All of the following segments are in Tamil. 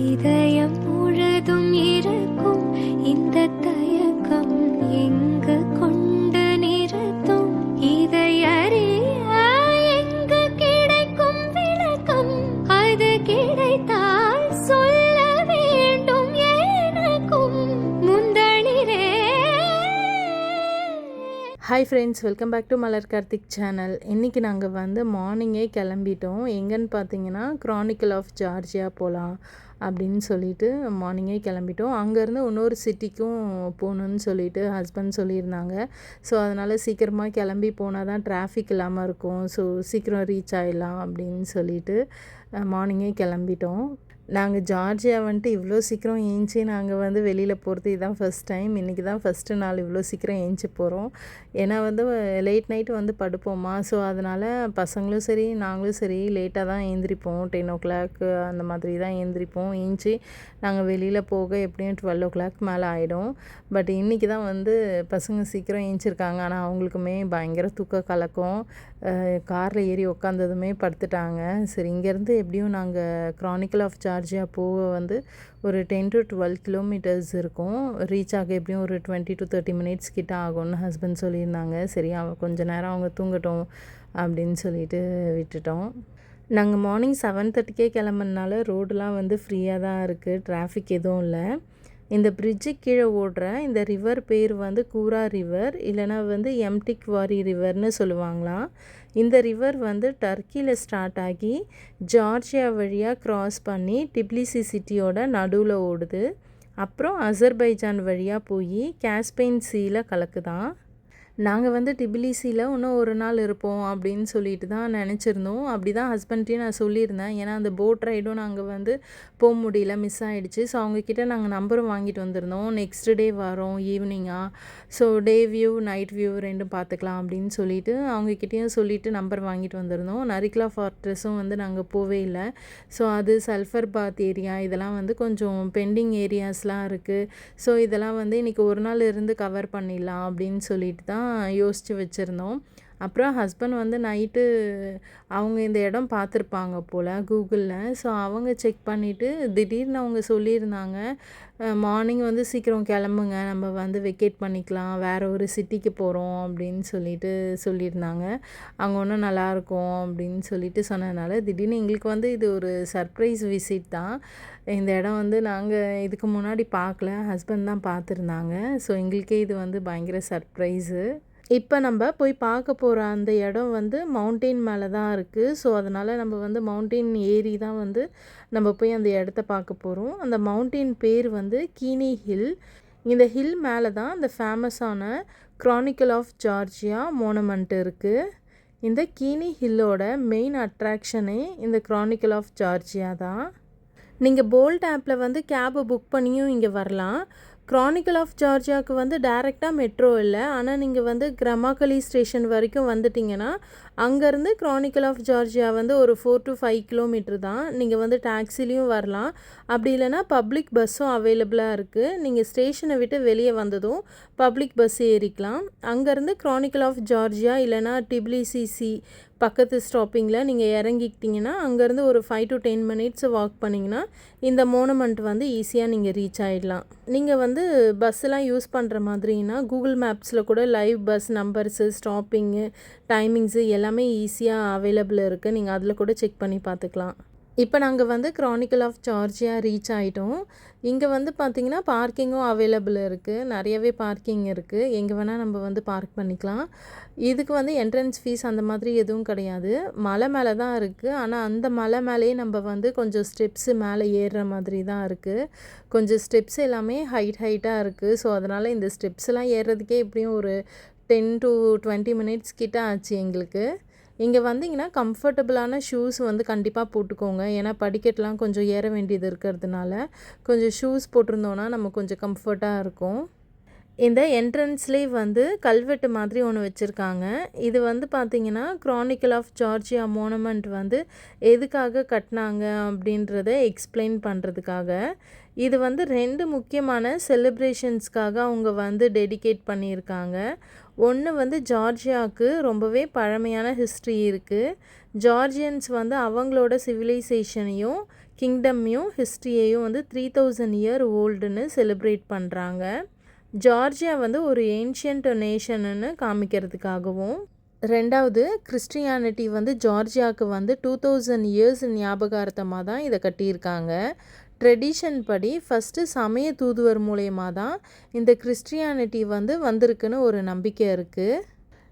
இதயம் முழுதும் இருக்கும் இந்த தயக்கம் எங்கு கொண்டு நிறுத்தும் இதை அறிய எங்கு கிடைக்கும் விளக்கம் அது கிடைத்தால் சொல்ல வேண்டும் எனக்கும் முந்தளிரே. Hi friends, welcome back to Malar Karthik channel. இன்றைக்கி நாங்கள் வந்து மார்னிங்கே கிளம்பிட்டோம். எங்கன்னு பார்த்தீங்கன்னா க்ரானிக்கல் ஆஃப் ஜார்ஜியா போகலாம் அப்படின்னு சொல்லிட்டு மார்னிங்கே கிளம்பிட்டோம். அங்கேருந்து இன்னொரு சிட்டிக்கும் போகணுன்னு சொல்லிட்டு ஹஸ்பண்ட் சொல்லியிருந்தாங்க. ஸோ அதனால் சீக்கிரமாக கிளம்பி போனால் தான் டிராஃபிக் இல்லாமல் இருக்கும். ஸோ சீக்கிரம் ரீச் ஆகிடலாம் அப்படின்னு சொல்லிட்டு மார்னிங்கே கிளம்பிட்டோம். நாங்கள் ஜார்ஜியா வந்துட்டு இவ்வளோ சீக்கிரம் ஏஞ்சி நாங்கள் வந்து வெளியில் போகிறது இதுதான் ஃபஸ்ட் டைம். இன்றைக்கி தான் ஃபஸ்ட்டு நாள் இவ்வளோ சீக்கிரம் ஏஞ்சி போகிறோம். ஏன்னா வந்து லேட் நைட்டு வந்து படுப்போமா, ஸோ அதனால் பசங்களும் சரி நாங்களும் சரி லேட்டாக தான் ஏந்திரிப்போம். 10 o'clock அந்த மாதிரி தான் ஏந்திரிப்போம். ஏஞ்சி நாங்கள் வெளியில் போக எப்படியும் 12 o'clock மேலே ஆகிடும். பட் இன்றைக்கி தான் வந்து பசங்க சீக்கிரம் ஏஞ்சிருக்காங்க. ஆனால் அவங்களுக்குமே பயங்கர தூக்க கலக்கம். காரில் ஏறி உட்காந்ததுமே படுத்துட்டாங்க. சரி, இங்கேருந்து எப்படியும் நாங்கள் க்ரானிக்கல் ஆஃப் ஜார்ஜியா போக வந்து ஒரு 10 to 12 kilometers இருக்கும். ரீச் ஆக எப்படியும் ஒரு 20 to 30 minutes கிட்ட ஆகும்னு ஹஸ்பண்ட் சொல்லியிருந்தாங்க. சரி, கொஞ்சம் நேரம் அவங்க தூங்கட்டும் அப்படின்னு சொல்லிட்டு விட்டுட்டோம். நாங்கள் மார்னிங் 7:30க்கே கிளம்புனால ரோடெலாம் வந்து ஃப்ரீயாக தான் இருக்குது, டிராஃபிக் எதுவும் இல்லை. இந்த பிரிட்ஜுக்கு கீழே ஓடுற இந்த ரிவர் பேர் வந்து கூரா ரிவர், இல்லைனா வந்து எம்டிக்வாரி ரிவர்னு சொல்லுவாங்களாம். இந்த ரிவர் வந்து டர்க்கியில் ஸ்டார்ட் ஆகி ஜார்ஜியா வழியாக க்ராஸ் பண்ணி டிப்லிசி சிட்டியோட நடுவில் ஓடுது. அப்புறம் அசர்பைஜான் வழியாக போய் காஸ்பியன் சீல கலக்குதான். நாங்கள் வந்து டிபிலிசியில் இன்னும் ஒரு நாள் இருப்போம் அப்படின்னு சொல்லிட்டு தான் நினச்சிருந்தோம். அப்படி தான் ஹஸ்பண்ட்டையும் நான் சொல்லியிருந்தேன். ஏன்னா அந்த போட் ரைடும் நாங்கள் வந்து போக முடியல, மிஸ் ஆகிடுச்சு. ஸோ அவங்கக்கிட்ட நாங்கள் நம்பரும் வாங்கிட்டு வந்திருந்தோம். நெக்ஸ்ட் டே வரோம் ஈவினிங்காக, so day view night view ரெண்டும் பார்த்துக்கலாம் அப்படின்னு சொல்லிட்டு அவங்கக்கிட்டேயும் சொல்லிவிட்டு நம்பர் வாங்கிட்டு வந்திருந்தோம். நரிக்லா ஃபார்ட்ரஸும் வந்து நாங்கள் போவே இல்லை. ஸோ அது சல்ஃபர் பாத் ஏரியா இதெல்லாம் வந்து கொஞ்சம் பெண்டிங் ஏரியாஸ்லாம் இருக்குது. ஸோ இதெல்லாம் வந்து இன்றைக்கி ஒரு நாள் இருந்து கவர் பண்ணிடலாம் அப்படின்னு சொல்லிட்டு தான் யோசித்து வச்சுருந்தோம். அப்புறம் ஹஸ்பண்ட் வந்து நைட்டு அவங்க இந்த இடம் பார்த்துருப்பாங்க போல் கூகுளில். ஸோ அவங்க செக் பண்ணிவிட்டு திடீர்னு அவங்க சொல்லியிருந்தாங்க, மார்னிங் வந்து சீக்கிரம் கிளம்புங்க, நம்ம வந்து வெக்கேட் பண்ணிக்கலாம், வேறு ஒரு சிட்டிக்கு போகிறோம் அப்படின்னு சொல்லிட்டு சொல்லியிருந்தாங்க. அங்கே ஒன்றும் நல்லாயிருக்கும் அப்படின்னு சொல்லிட்டு சொன்னதுனால திடீர்னு எங்களுக்கு வந்து இது ஒரு சர்ப்ரைஸ் விசிட் தான். இந்த இடம் வந்து நாங்கள் இதுக்கு முன்னாடி பார்க்கல, ஹஸ்பண்ட் தான் பார்த்துருந்தாங்க. ஸோ எங்களுக்கே இது வந்து பயங்கர சர்ப்ரைஸு. இப்போ நம்ம போய் பார்க்க போகிற அந்த இடம் வந்து மவுண்டெயின் மேலே தான் இருக்குது. ஸோ அதனால் நம்ம வந்து மவுண்டெயின் ஏறி தான் வந்து நம்ம போய் அந்த இடத்த பார்க்க போகிறோம். அந்த மவுண்டெயின் பேர் வந்து கீனி ஹில். இந்த ஹில் மேலே தான் அந்த ஃபேமஸான க்ரானிக்கல் ஆஃப் ஜார்ஜியா மோனுமெண்ட் இருக்குது. இந்த கீனி ஹில்லோட மெயின் அட்ராக்ஷனே இந்த க்ரானிக்கல் ஆஃப் ஜார்ஜியா தான். நீங்கள் போல்ட் ஆப்பில் வந்து கேபை புக் பண்ணியும் இங்கே வரலாம். க்ரானிக்கல் ஆஃப் ஜார்ஜியாவுக்கு வந்து டைரெக்டாக மெட்ரோ இல்லை. ஆனால் நீங்கள் வந்து கிரமாக்கலி ஸ்டேஷன் வரைக்கும் வந்துட்டிங்கன்னா அங்கேருந்து க்ரானிக்கல் ஆஃப் ஜார்ஜியா வந்து ஒரு 4 to 5 kilometer தான். நீங்கள் வந்து டாக்ஸிலையும் வரலாம், அப்படி இல்லைனா பப்ளிக் பஸ்ஸும் அவைலபிளாக இருக்குது. நீங்கள் ஸ்டேஷனை விட்டு வெளியே வந்ததும் பப்ளிக் பஸ் ஏறிக்கலாம். அங்கேருந்து க்ரானிக்கல் ஆஃப் ஜார்ஜியா இல்லைனா டிபிலிசி பக்கத்து ஸ்டாப்பிங்கில் நீங்கள் இறங்கிக்கிட்டிங்கன்னா அங்கேருந்து ஒரு 5 to 10 minutes வாக் பண்ணிங்கன்னா இந்த மோனுமெண்ட் வந்து ஈஸியாக நீங்கள் ரீச் ஆகிடலாம். நீங்கள் வந்து பஸ்ஸெலாம் யூஸ் பண்ணுற மாதிரின்னா கூகுள் மேப்ஸில் கூட live bus numbers, stopping, timings எல்லாமே ஈஸியாக அவைலபிள் இருக்குது. நீங்கள் அதில் கூட செக் பண்ணி பார்த்துக்கலாம். இப்போ நாங்கள் வந்து க்ரானிக்கல் ஆஃப் ஜார்ஜியா ரீச் ஆகிட்டோம். இங்கே வந்து பார்த்திங்கன்னா பார்க்கிங்கும் அவைலபிள் இருக்குது, நிறையவே பார்க்கிங் இருக்குது. எங்கே வேணால் நம்ம வந்து பார்க் பண்ணிக்கலாம். இதுக்கு வந்து என்ட்ரன்ஸ் ஃபீஸ் அந்த மாதிரி எதுவும் கிடையாது. மலை மேலே தான் இருக்குது. ஆனால் அந்த மலை மேலேயே நம்ம வந்து கொஞ்சம் ஸ்டெப்ஸு மேலே ஏறுற மாதிரி தான் இருக்குது. கொஞ்சம் ஸ்டெப்ஸ் எல்லாமே ஹைட்டாக இருக்குது. ஸோ அதனால் இந்த ஸ்டெப்ஸ்லாம் ஏறுறதுக்கே எப்படியும் ஒரு 10 to 20 minutes கிட்ட ஆச்சு எங்களுக்கு. இங்கே வந்தீங்கன்னா கம்ஃபர்டபுளான ஷூஸ் வந்து கண்டிப்பாக போட்டுக்கோங்க. ஏன்னா படிக்கட்டெலாம் கொஞ்சம் ஏற வேண்டியது இருக்கிறதுனால கொஞ்சம் ஷூஸ் போட்டிருந்தோன்னா நம்ம கொஞ்சம் கம்ஃபர்ட்டாக இருக்கும். இந்த என்ட்ரன்ஸ்லேயே வந்து கல்வெட்டு மாதிரி ஒன்று வச்சுருக்காங்க. இது வந்து பார்த்திங்கன்னா க்ரானிக்கல் ஆஃப் ஜார்ஜியா மோனுமெண்ட் வந்து எதுக்காக கட்டினாங்க அப்படின்றத எக்ஸ்பிளைன் பண்ணுறதுக்காக. இது வந்து 2 முக்கியமான செலிப்ரேஷன்ஸ்க்காக அவங்க வந்து டெடிகேட் பண்ணியிருக்காங்க. ஒன்று வந்து ஜார்ஜியாவுக்கு ரொம்பவே பழமையான ஹிஸ்ட்ரி இருக்குது. ஜார்ஜியன்ஸ் வந்து அவங்களோட சிவிலைசேஷனையும் கிங்டம்மையும் ஹிஸ்ட்ரியையும் வந்து 3000 இயர் ஓல்டுன்னு செலிப்ரேட் பண்ணுறாங்க. ஜார்ஜியா வந்து ஒரு ஏன்ஷியன்ட் நேஷன்னு காமிக்கிறதுக்காகவும், ரெண்டாவது கிறிஸ்டியானிட்டி வந்து ஜார்ஜியாவுக்கு வந்து 2000 இயர்ஸ் ஞாபகார்த்தமாக தான் இதை கட்டியிருக்காங்க. ட்ரெடிஷன் படி ஃபஸ்ட்டு சமய தூதுவர் மூலயமா தான் இந்த கிறிஸ்டியானிட்டி வந்து வந்திருக்குன்னு ஒரு நம்பிக்கை இருக்குது.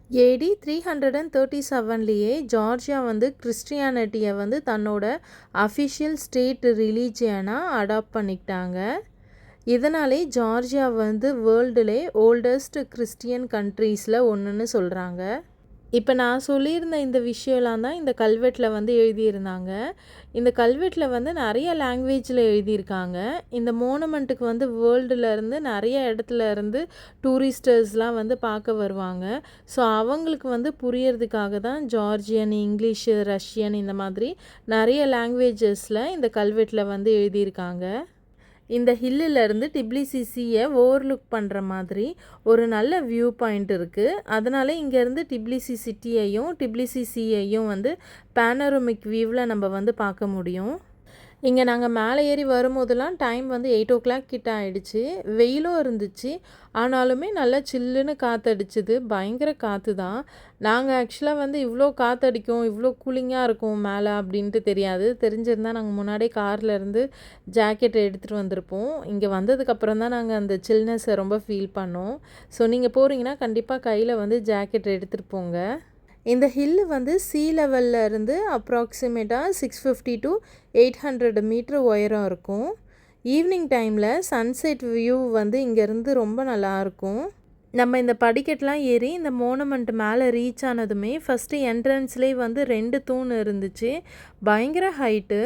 AD 337லேயே ஜார்ஜியா வந்து கிறிஸ்டியானிட்டியை வந்து தன்னோட அஃபிஷியல் ஸ்டேட் ரிலீஜியனாக அடாப்ட் பண்ணிக்கிட்டாங்க. இதனாலே ஜார்ஜியா வந்து வேர்ல்டுலே ஓல்டஸ்ட் கிறிஸ்டியன் கண்ட்ரீஸில் ஒன்றுன்னு சொல்கிறாங்க. இப்போ நான் சொல்லியிருந்த இந்த விஷயம்லாம் தான் இந்த கல்வெட்டில் வந்து எழுதியிருந்தாங்க. இந்த கல்வெட்டில் வந்து நிறைய லாங்குவேஜில் எழுதியிருக்காங்க. இந்த மோனுமெண்ட்டுக்கு வந்து வேர்ல்டுலேருந்து நிறைய இடத்துல இருந்து டூரிஸ்டர்ஸ்லாம் வந்து பார்க்க வருவாங்க. ஸோ அவங்களுக்கு வந்து புரியறதுக்காக தான் ஜார்ஜியன், இங்கிலீஷு, ரஷ்யன் இந்த மாதிரி நிறைய லாங்குவேஜஸில் இந்த கல்வெட்டில் வந்து எழுதியிருக்காங்க. இந்த ஹில்லிலேருந்து டிப்லிசிசியை ஓவர்லுக் பண்ணுற மாதிரி ஒரு நல்ல வியூ பாயிண்ட் இருக்குது. அதனால் இங்கேருந்து டிப்லிசி சிட்டியையும் டிப்லிசிசியையும் வந்து பேனரோமிக் வியூவில் நம்ம வந்து பார்க்க முடியும். இங்கே நாங்கள் மேலே ஏறி வரும்போதெல்லாம் டைம் வந்து 8 o'clock கிட்ட ஆகிடுச்சு. வெயிலும் இருந்துச்சு, ஆனாலுமே நல்லா சில்லுன்னு காற்றடிச்சிது. பயங்கர காற்று தான். நாங்கள் ஆக்சுவலாக வந்து இவ்வளோ காற்றடிக்கும், இவ்வளோ கூலிங்காக இருக்கும் மேலே அப்படின்ட்டு தெரியாது. தெரிஞ்சிருந்தால் நாங்கள் முன்னாடியே காரில் இருந்து ஜாக்கெட் எடுத்துகிட்டு வந்திருப்போம். இங்கே வந்ததுக்கப்புறம் தான் நாங்கள் அந்த சில்னஸை ரொம்ப ஃபீல் பண்ணோம். ஸோ நீங்கள் போகிறீங்கன்னா கண்டிப்பாக கையில் வந்து ஜாக்கெட் எடுத்துகிட்டு போங்க. இந்த ஹில்லு வந்து சீ லெவலில் இருந்து அப்ராக்சிமேட்டாக 650 to 800 மீட்டர் உயரம் இருக்கும். ஈவினிங் டைமில் சன்செட் வியூ வந்து இங்கேருந்து ரொம்ப நல்லாயிருக்கும். நம்ம இந்த படிக்கட்டெலாம் ஏறி இந்த மோனுமெண்ட் மேலே ரீச் ஆனதுமே ஃபஸ்ட்டு என்ட்ரன்ஸ்லேயே வந்து 2 தூண் இருந்துச்சு. பயங்கர ஹைட்டு,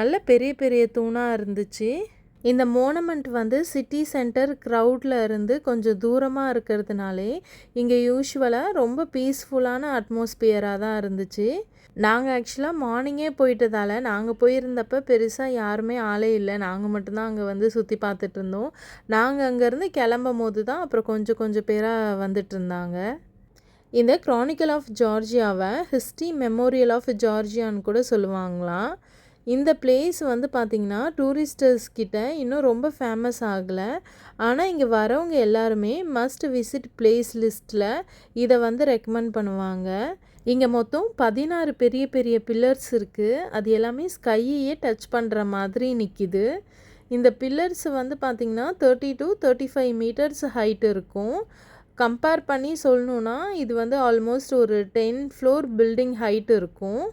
நல்ல பெரிய பெரிய தூணாக இருந்துச்சு. இந்த மோனுமெண்ட் வந்து சிட்டி சென்டர் க்ரௌடில் இருந்து கொஞ்சம் தூரமாக இருக்கிறதுனாலே இங்கே யூஸ்வலாக ரொம்ப பீஸ்ஃபுல்லான அட்மாஸ்பியராக தான் இருந்துச்சு. நாங்கள் ஆக்சுவலாக மார்னிங்கே போயிட்டதால் நாங்கள் போயிருந்தப்போ பெருசாக யாருமே ஆளே இல்லை. நாங்கள் மட்டும்தான் அங்கே வந்து சுற்றி பார்த்துட்டு இருந்தோம். நாங்கள் அங்கேருந்து கிளம்பும் போது தான் அப்புறம் கொஞ்சம் பேராக வந்துட்டு இருந்தாங்க. இந்த க்ரானிக்கல் ஆஃப் ஜார்ஜியாவை ஹிஸ்ட்ரி மெமோரியல் ஆஃப் ஜார்ஜியான்னு கூட சொல்லுவாங்களாம். இந்த பிளேஸ் வந்து பார்த்திங்கன்னா டூரிஸ்டர்ஸ் கிட்ட இன்னும் ரொம்ப ஃபேமஸ் ஆகலை. ஆனால் இங்கே வரவங்க எல்லாருமே மஸ்ட் விசிட் பிளேஸ் லிஸ்ட்டில் இதை வந்து ரெக்கமெண்ட் பண்ணுவாங்க. இங்கே மொத்தம் 16 பெரிய பெரிய பில்லர்ஸ் இருக்குது. அது எல்லாமே ஸ்கையையே டச் பண்ணுற மாதிரி நிற்கிது. இந்த பில்லர்ஸ் வந்து பார்த்திங்கன்னா 30 to 35 மீட்டர்ஸ் ஹைட் இருக்கும். கம்பேர் பண்ணி சொல்லணுன்னா இது வந்து ஆல்மோஸ்ட் ஒரு 10 floor பில்டிங் ஹைட் இருக்கும்.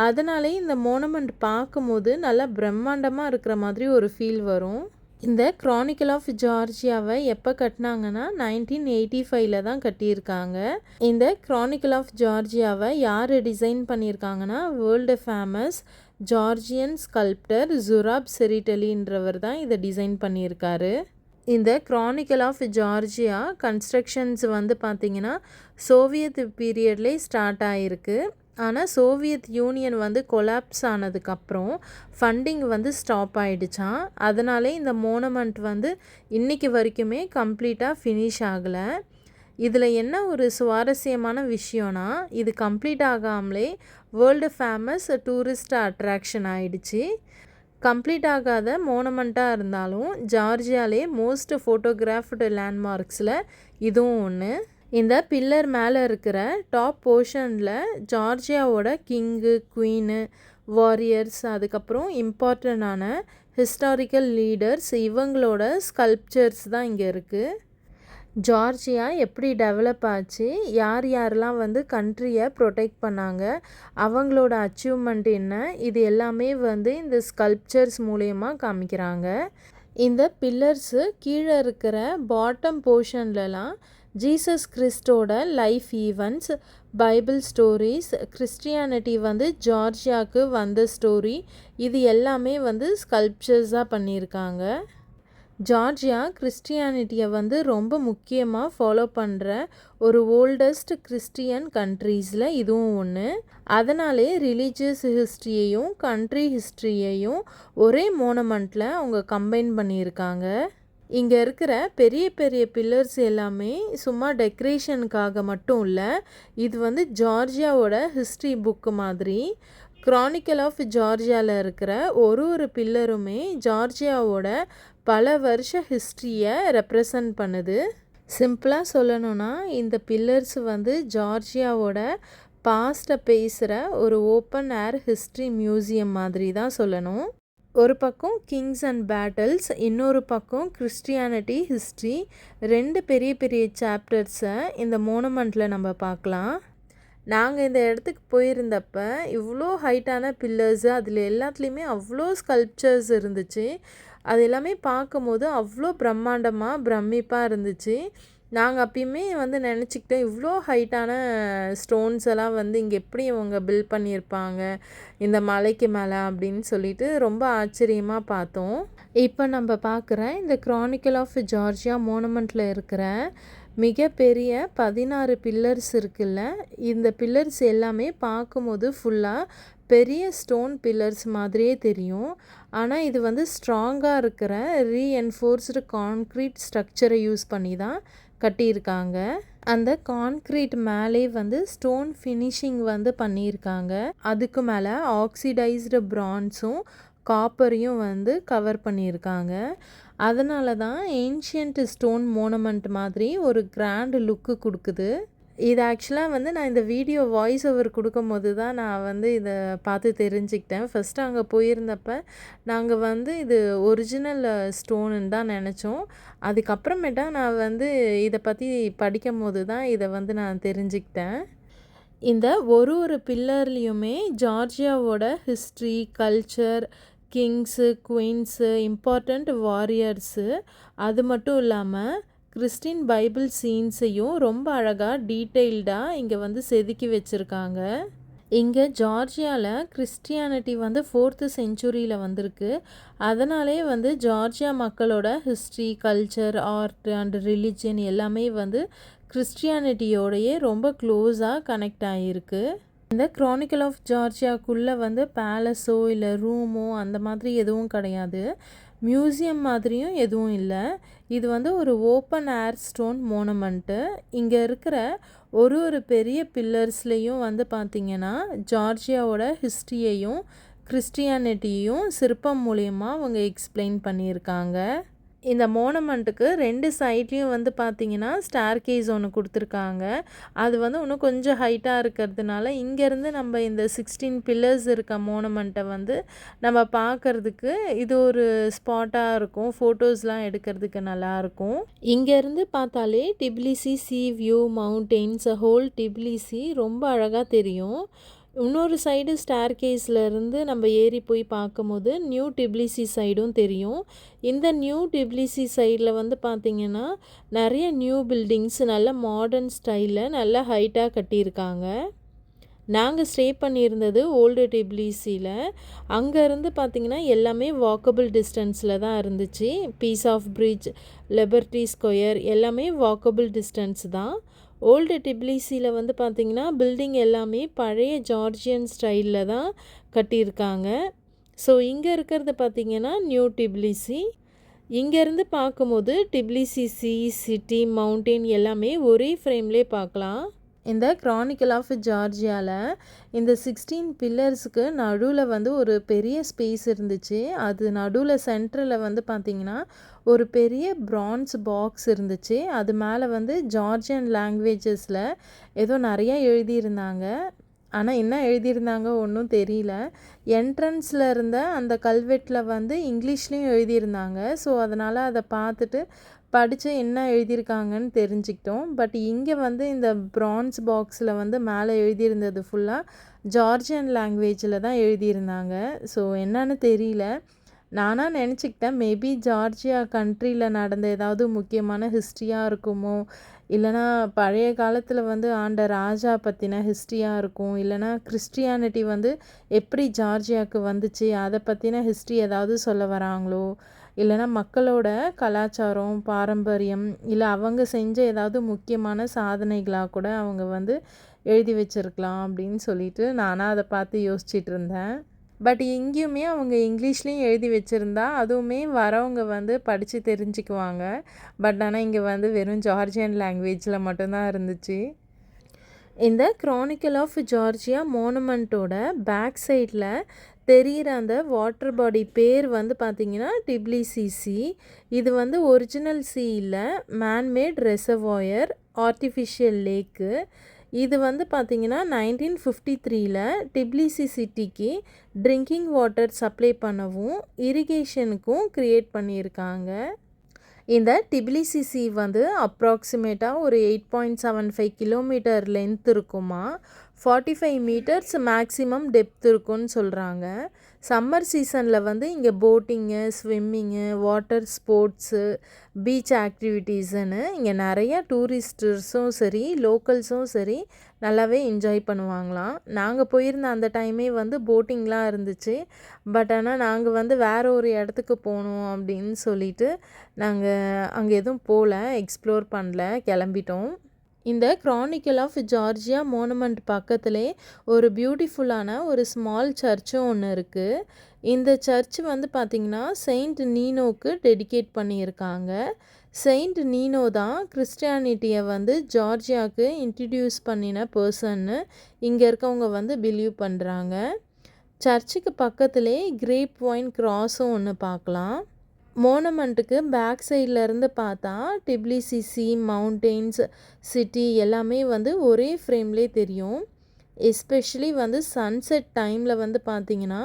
அதனாலே இந்த மோனுமெண்ட் பார்க்கும்போது நல்லா பிரம்மாண்டமாக இருக்கிற மாதிரி ஒரு ஃபீல் வரும். இந்த க்ரானிக்கல் ஆஃப் ஜார்ஜியாவை எப்போ கட்டினாங்கன்னா 1985 தான் கட்டியிருக்காங்க. இந்த க்ரானிக்கல் ஆஃப் ஜார்ஜியாவை யார் டிசைன் பண்ணியிருக்காங்கன்னா வேர்ல்டு ஃபேமஸ் ஜார்ஜியன் ஸ்கல்ப்டர் ஜுராப் செரிட்டலின்றவர் தான் இதை டிசைன் பண்ணியிருக்காரு. இந்த க்ரானிக்கல் ஆஃப் ஜார்ஜியா கன்ஸ்ட்ரக்ஷன்ஸ் வந்து பார்த்திங்கன்னா சோவியத் பீரியட்லேயே ஸ்டார்ட் ஆகிருக்கு. ஆனால் சோவியத் யூனியன் வந்து கொலாப்ஸ் ஆனதுக்கப்புறம் ஃபண்டிங் வந்து ஸ்டாப் ஆகிடுச்சான். அதனாலே இந்த மோனுமெண்ட் வந்து இன்றைக்கி வரைக்குமே கம்ப்ளீட்டாக ஃபினிஷ் ஆகலை. இதில் என்ன ஒரு சுவாரஸ்யமான விஷயம்னா இது கம்ப்ளீட் ஆகாமலே வேர்ல்டு ஃபேமஸ் டூரிஸ்ட் அட்ராக்ஷன் ஆகிடுச்சு. கம்ப்ளீட் ஆகாத மோனுமெண்ட்டாக இருந்தாலும் ஜார்ஜியாலே மோஸ்ட் ஃபோட்டோகிராஃப்டு லேண்ட்மார்க்ஸில் இதுவும் ஒன்று. இந்த பில்லர் மேலே இருக்கிற டாப் போர்ஷனில் ஜார்ஜியாவோட கிங்கு, குவீனு, வாரியர்ஸ், அதுக்கப்புறம் இம்பார்ட்டண்டான ஹிஸ்டாரிக்கல் லீடர்ஸ் இவங்களோட ஸ்கல்ப்சர்ஸ் தான் இங்கே இருக்குது. ஜார்ஜியா எப்படி டெவலப் ஆச்சு, யாரெல்லாம் வந்து கண்ட்ரியை ப்ரொடெக்ட் பண்ணாங்க, அவங்களோட அச்சீவ்மெண்ட் என்ன, இது எல்லாமே வந்து இந்த ஸ்கல்ப்சர்ஸ் மூலயமா காமிக்கிறாங்க. இந்த பில்லர்ஸு கீழே இருக்கிற பாட்டம் போர்ஷன்லலாம் ஜீசஸ் கிறிஸ்டோட life events, Bible stories, Christianity வந்து ஜார்ஜியாவுக்கு வந்த ஸ்டோரி, இது எல்லாமே வந்து ஸ்கல்ப்சர்ஸாக பண்ணியிருக்காங்க. ஜார்ஜியா கிறிஸ்டியானிட்டியை வந்து ரொம்ப முக்கியமாக ஃபாலோ பண்ணுற ஒரு ஓல்டஸ்ட் கிறிஸ்டியன் கண்ட்ரீஸில் இதுவும் ஒன்று. அதனாலே ரிலீஜியஸ் ஹிஸ்ட்ரியையும் கண்ட்ரி ஹிஸ்ட்ரியையும் ஒரே மோனுமெண்ட்டில் அவங்க கம்பைன் பண்ணியிருக்காங்க. இங்கே இருக்கிற பெரிய பெரிய பில்லர்ஸ் எல்லாமே சும்மா டெக்கரேஷனுக்காக மட்டும் இல்லை, இது வந்து ஜார்ஜியாவோட ஹிஸ்ட்ரி புக்கு மாதிரி. கிரானிக்கல் ஆஃப் ஜார்ஜியாவில் இருக்கிற ஒரு பில்லருமே ஜார்ஜியாவோட பல வருஷ ஹிஸ்ட்ரியை ரெப்ரசன்ட் பண்ணுது. சிம்பிளாக சொல்லணும்னா இந்த பில்லர்ஸ் வந்து ஜார்ஜியாவோட பாஸ்ட்டை பேசுகிற ஒரு ஓப்பன் ஏர் ஹிஸ்ட்ரி மியூசியம் மாதிரி தான் சொல்லணும். ஒரு பக்கம் கிங்ஸ் அண்ட் பேட்டில்ஸ், இன்னொரு பக்கம் கிறிஸ்டியானிட்டி ஹிஸ்ட்ரி, 2 பெரிய பெரிய சாப்டர்ஸை இந்த மோனுமெண்ட்டில் நம்ம பார்க்கலாம். நாங்கள் இந்த இடத்துக்கு போயிருந்தப்ப இவ்வளோ ஹைட்டான பில்லர்ஸு, அதில் எல்லாத்துலேயுமே அவ்வளோ ஸ்கல்ப்சர்ஸ் இருந்துச்சு. அது எல்லாமே பார்க்கும்போது அவ்வளோ பிரமிப்பாக இருந்துச்சு. நாங்கள் அப்பயுமே வந்து நினச்சிக்கிட்டோம், இவ்வளோ ஹைட்டான ஸ்டோன்ஸ் எல்லாம் வந்து இங்கே எப்படி இவங்க பில்ட் பண்ணியிருப்பாங்க இந்த மலைக்கு மேலே அப்படின்னு சொல்லிட்டு ரொம்ப ஆச்சரியமாக பார்த்தோம். இப்போ நம்ம பார்க்குற இந்த கிரானிக்கல் ஆஃப் ஜார்ஜியா மோனுமெண்ட்டில் இருக்கிற மிகப்பெரிய 16 பில்லர்ஸ் இருக்குல்ல, இந்த பில்லர்ஸ் எல்லாமே பார்க்கும்போது ஃபுல்லாக பெரிய ஸ்டோன் பில்லர்ஸ் மாதிரியே தெரியும். ஆனால் இது வந்து ஸ்ட்ராங்காக இருக்கிற ரீஎன்ஃபோர்ஸ்டு கான்க்ரீட் ஸ்ட்ரக்சரை யூஸ் பண்ணி தான் கட்டியிருக்காங்க. அந்த கான்க்ரீட் மேலே வந்து ஸ்டோன் ஃபினிஷிங் வந்து பண்ணியிருக்காங்க. அதுக்கு மேலே ஆக்சிடைஸ்டு பிரான்ஸும் காப்பரையும் வந்து கவர் பண்ணியிருக்காங்க. அதனால தான் ஏன்ஷியன்ட் ஸ்டோன் மோனுமெண்ட் மாதிரி ஒரு கிராண்ட் லுக்கு கொடுக்குது. இது ஆக்சுவலாக வந்து நான் இந்த வீடியோ வாய்ஸ் ஓவர் கொடுக்கும்போது தான் நான் வந்து இதை பார்த்து தெரிஞ்சுக்கிட்டேன். ஃபஸ்ட்டு அங்கே போயிருந்தப்ப நாங்கள் வந்து இது ஒரிஜினல் ஸ்டோனுன்னு தான் நினச்சோம். அதுக்கப்புறமேட்டா நான் வந்து இதை பற்றி படிக்கும் போது தான் இதை வந்து நான் தெரிஞ்சுக்கிட்டேன். இந்த ஒரு பில்லர்லேயுமே ஜார்ஜியாவோட history, culture, kings, queens, important warriors, அது மட்டும் இல்லாமல் கிறிஸ்டின் பைபிள் சீன்ஸையும் ரொம்ப அழகாக டீட்டெயில்டாக இங்கே வந்து செதுக்கி வச்சுருக்காங்க. இங்கே ஜார்ஜியாவில் கிறிஸ்டியானிட்டி வந்து 4th செஞ்சுரியில் வந்திருக்கு. அதனாலே வந்து ஜார்ஜியா மக்களோட history, culture, art and religion எல்லாமே வந்து கிறிஸ்டியானிட்டியோடையே ரொம்ப க்ளோஸாக கனெக்ட் ஆகியிருக்கு. இந்த கிரானிக்கல் ஆஃப் ஜார்ஜியாக்குள்ளே வந்து பேலஸோ இல்லை ரூமோ அந்த மாதிரி எதுவும் கிடையாது. மியூசியம் மாதிரியும் எதுவும் இல்லை. இது வந்து ஒரு ஓப்பன் ஏர் ஸ்டோன் மோனுமெண்ட்டு. இங்கே இருக்கிற ஒரு பெரிய பில்லர்ஸ்லேயும் வந்து பார்த்திங்கன்னா ஜார்ஜியாவோட ஹிஸ்ட்ரியையும் கிறிஸ்டியானிட்டியும் சிற்பம் மூலயமா அவங்க எக்ஸ்பிளைன் பண்ணியிருக்காங்க. இந்த மோனுமெண்ட்டுக்கு 2 சைட்லேயும் வந்து பார்த்திங்கன்னா ஸ்டேர்கேஸ் ஒன்று கொடுத்துருக்காங்க. அது வந்து இன்னும் கொஞ்சம் ஹைட்டாக இருக்கிறதுனால இங்கேருந்து நம்ம இந்த 16 பில்லர்ஸ் இருக்க மோனுமெண்ட்டை வந்து நம்ம பார்க்குறதுக்கு இது ஒரு ஸ்பாட்டாக இருக்கும். ஃபோட்டோஸ்லாம் எடுக்கிறதுக்கு நல்லாயிருக்கும். இங்கேருந்து பார்த்தாலே டிபிலிசி சீ வியூ, மவுண்டெயின்ஸ், ஹோல் டிபிலிசி ரொம்ப அழகாக தெரியும். இன்னொரு சைடு ஸ்டேர்கேஸ்லேருந்து நம்ம ஏறி போய் பார்க்கும்போது நியூ டிபிலிசி சைடும் தெரியும். இந்த நியூ டிபிலிசி சைடில் வந்து பார்த்திங்கன்னா நிறைய நியூ பில்டிங்ஸ் நல்ல மாடர்ன் ஸ்டைலில் நல்ல ஹைட்டாக கட்டியிருக்காங்க. நாங்கள் ஸ்டே பண்ணியிருந்தது ஓல்டு டிபிலிசியில். அங்கேருந்து பார்த்திங்கன்னா எல்லாமே வாக்கபிள் டிஸ்டன்ஸில் தான் இருந்துச்சு. Peace of bridge, liberty square எல்லாமே வாக்கபிள் டிஸ்டன்ஸ் தான். ஓல்டு டிபிலிசியில் வந்து பார்த்திங்கன்னா பில்டிங் எல்லாமே பழைய ஜார்ஜியன் ஸ்டைலில் தான் கட்டியிருக்காங்க. ஸோ இங்கே இருக்கிறது பார்த்திங்கன்னா நியூ டிபிலிசி. இங்கேருந்து பார்க்கும்போது டிபிலிசி சீ, சிட்டி, மவுண்டெயின் எல்லாமே ஒரே ஃப்ரேம்லேயே பார்க்கலாம். இந்த கிரானிக்கல் ஆஃப் ஜார்ஜியாவில் இந்த 16 பில்லர்ஸுக்கு நடுவில் வந்து ஒரு பெரிய ஸ்பேஸ் இருந்துச்சு. அது நடுவில் சென்டரில் வந்து பார்த்திங்கன்னா ஒரு பெரிய பிரான்ஸ் பாக்ஸ் இருந்துச்சு. அது மேலே வந்து ஜார்ஜியன் லாங்குவேஜஸில் ஏதோ நிறையா எழுதியிருந்தாங்க. ஆனால் என்ன எழுதியிருந்தாங்க ஒன்றும் தெரியல. என்ட்ரன்ஸில் இருந்த அந்த கல்வெட்டில் வந்து இங்கிலீஷ்லேயும் எழுதியிருந்தாங்க. ஸோ அதனால் அதை பார்த்துட்டு படித்து என்ன எழுதியிருக்காங்கன்னு தெரிஞ்சுக்கிட்டோம். பட் இங்கே வந்து இந்த பிரான்ஸ் பாக்ஸில் வந்து மேலே எழுதியிருந்தது ஃபுல்லாக ஜார்ஜியன் லாங்குவேஜில் தான் எழுதியிருந்தாங்க. ஸோ என்னன்னு தெரியல. நானாக நினச்சிக்கிட்டேன் மேபி ஜார்ஜியா கண்ட்ரியில் நடந்த ஏதாவது முக்கியமான ஹிஸ்ட்ரியாக இருக்குமோ, இல்லைனா பழைய காலத்தில் வந்து ஆண்ட ராஜா பற்றின ஹிஸ்ட்ரியாக இருக்கும், இல்லைனா கிறிஸ்டியானிட்டி வந்து எப்படி ஜார்ஜியாவுக்கு வந்துச்சு அதை பற்றின ஹிஸ்ட்ரி ஏதாவது சொல்ல வராங்களோ, இல்லைனா மக்களோட கலாச்சாரம், பாரம்பரியம், இல்லை அவங்க செஞ்ச ஏதாவது முக்கியமான சாதனைகளாக கூட அவங்க வந்து எழுதி வச்சுருக்கலாம் அப்படின்னு சொல்லிட்டு நானாக அதை பார்த்து யோசிச்சுட்டு இருந்தேன். பட் எங்கேயுமே அவங்க இங்கிலீஷ்லேயும் எழுதி வச்சுருந்தா அதுவுமே வரவங்க வந்து படித்து தெரிஞ்சுக்குவாங்க. பட் ஆனால் இங்கே வந்து வெறும் ஜார்ஜியன் லாங்குவேஜில் மட்டும்தான் இருந்துச்சு. இந்த கிரானிக்கல் ஆஃப் ஜார்ஜியா மோனுமெண்ட்டோட பேக் சைடில் தெரிகிற அந்த வாட்டர் பாடி பேர் வந்து பார்த்திங்கன்னா டிப்லிசி சி. இது வந்து ஒரிஜினல் சி இல்லை, மேன்மேட் ரெசர்வாயர், ஆர்டிஃபிஷியல் லேக்கு. இது வந்து பார்த்திங்கன்னா 1953 டிப்லிசி சிட்டிக்கு ட்ரிங்கிங் வாட்டர் சப்ளை பண்ணவும் இரிகேஷனுக்கும் க்ரியேட் பண்ணியிருக்காங்க. இந்த டிபிலிசி சி வந்து அப்ராக்சிமேட்டாக ஒரு 8.75 கிலோமீட்டர் லென்த் இருக்குமா, 45 மீட்டர்ஸ் மேக்ஸிமம் டெப்த் இருக்குன்னு சொல்கிறாங்க. சம்மர் சீசனில் வந்து இங்கே boating, swimming, water sports, beach ஆக்டிவிட்டீஸுன்னு இங்கே நிறையா டூரிஸ்டர்ஸும் சரி லோக்கல்ஸும் சரி நல்லாவே என்ஜாய் பண்ணுவாங்களாம். நாங்கள் போயிருந்த அந்த டைமே வந்து போட்டிங்லாம் இருந்துச்சு. பட் ஆனால் நாங்கள் வந்து வேறு ஒரு இடத்துக்கு போகணும் அப்படின்னு சொல்லிட்டு நாங்கள் அங்கே எதுவும் போகல, எக்ஸ்ப்ளோர் பண்ணல, கிளம்பிட்டோம். இந்த கிரானிக்கல் ஆஃப் ஜார்ஜியா மோனுமெண்ட் பக்கத்துலே ஒரு பியூட்டிஃபுல்லான ஒரு ஸ்மால் சர்ச்சும் ஒன்று இருக்குது. இந்த சர்ச் வந்து பார்த்திங்கன்னா செயின்ட் நீனோக்கு டெடிகேட் பண்ணியிருக்காங்க. செயின்ட் நீனோ தான் கிறிஸ்டியானிட்டியை வந்து ஜார்ஜியாவுக்கு இன்ட்ரடியூஸ் பண்ணின பர்சன்னு இங்கே இருக்கவங்க வந்து பிலீவ் பண்ணுறாங்க. சர்ச்சுக்கு பக்கத்துலே கிரேப் ஒயின் கிராஸும் ஒன்று பார்க்கலாம். மோனுமெண்ட்டுக்கு பேக் சைட்லேருந்து பார்த்தா டிப்லிசி சி, மவுண்டெயின்ஸ், சிட்டி எல்லாமே வந்து ஒரே ஃப்ரேம்லேயே தெரியும். எஸ்பெஷலி வந்து சன்செட் டைமில் வந்து பார்த்திங்கன்னா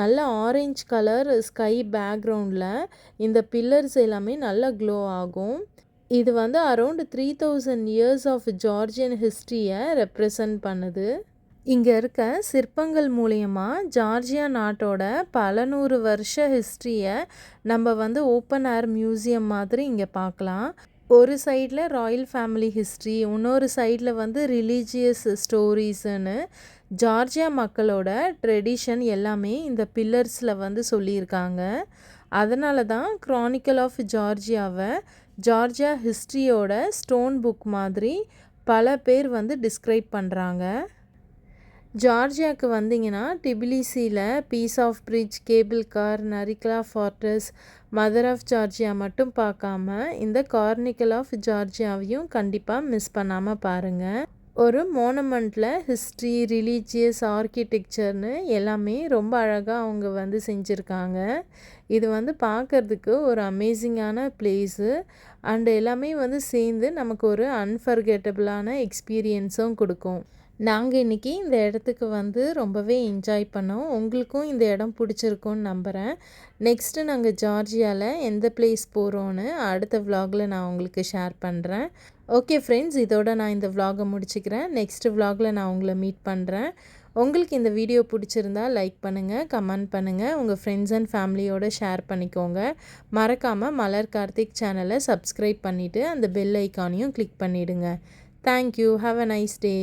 நல்ல ஆரஞ்ச் கலர் ஸ்கை பேக்ரவுண்டில் இந்த பில்லர்ஸ் எல்லாமே நல்லா க்ளோ ஆகும். இது வந்து அரௌண்ட் 3000 இயர்ஸ் ஆஃப் ஜார்ஜியன் ஹிஸ்ட்ரியை ரெப்ரசன்ட் பண்ணுது. இங்கே இருக்க சிற்பங்கள் மூலயமா ஜார்ஜியா நாட்டோட பல 100 வருஷ ஹிஸ்ட்ரியை நம்ம வந்து ஓப்பன் ஏர் மியூசியம் மாதிரி இங்கே பார்க்கலாம். ஒரு சைடில் ராயல் ஃபேமிலி ஹிஸ்ட்ரி, இன்னொரு சைடில் வந்து ரிலீஜியஸ் ஸ்டோரிஸுன்னு ஜார்ஜியா மக்களோட ட்ரெடிஷன் எல்லாமே இந்த பில்லர்ஸில் வந்து சொல்லியிருக்காங்க. அதனால தான் கிரானிக்கல் ஆஃப் ஜார்ஜியாவை ஜார்ஜியா ஹிஸ்ட்ரியோட ஸ்டோன் புக் மாதிரி பல பேர் வந்து டிஸ்கிரைப் பண்ணுறாங்க. ஜார்ஜியாவுக்கு வந்தீங்கன்னா டிபிலிசியில் peace of bridge, cable car, Narikala fortress, mother of Georgia மட்டும் பார்க்காம இந்த கார்னிக்கல் ஆஃப் ஜார்ஜியாவையும் கண்டிப்பாக மிஸ் பண்ணாமல் பாருங்கள். ஒரு மோனுமெண்ட்டில் ஹிஸ்ட்ரி, ரிலீஜியஸ், ஆர்கிடெக்சர்னு எல்லாமே ரொம்ப அழகாக அவங்க வந்து செஞ்சுருக்காங்க. இது வந்து பார்க்குறதுக்கு ஒரு அமேசிங்கான பிளேஸு அண்ட் எல்லாமே வந்து சேர்ந்து நமக்கு ஒரு அன்ஃபர்கெட்டபிளான எக்ஸ்பீரியன்ஸும் கொடுக்கும். நாங்கள் இன்றைக்கி இந்த இடத்துக்கு வந்து ரொம்பவே என்ஜாய் பண்ணோம். உங்களுக்கும் இந்த இடம் பிடிச்சிருக்குன்னு நம்புகிறேன். நெக்ஸ்ட்டு நாங்கள் ஜார்ஜியாவில் எந்த பிளேஸ் போகிறோன்னு அடுத்த விலாகில் நான் உங்களுக்கு ஷேர் பண்ணுறேன். ஓகே ஃப்ரெண்ட்ஸ், இதோட நான் இந்த விலாகை முடிச்சுக்கிறேன். நெக்ஸ்ட் விலாகில் நான் உங்களை மீட் பண்ணுறேன். உங்களுக்கு இந்த வீடியோ பிடிச்சிருந்தா லைக் பண்ணுங்கள், கமெண்ட் பண்ணுங்கள், உங்கள் ஃப்ரெண்ட்ஸ் அண்ட் ஃபேமிலியோடு ஷேர் பண்ணிக்கோங்க. மறக்காமல் மலர் கார்த்திக் சேனலை சப்ஸ்கிரைப் பண்ணிவிட்டு அந்த பெல் ஐக்கானையும் கிளிக் பண்ணிவிடுங்க. Thank you. Have a nice day.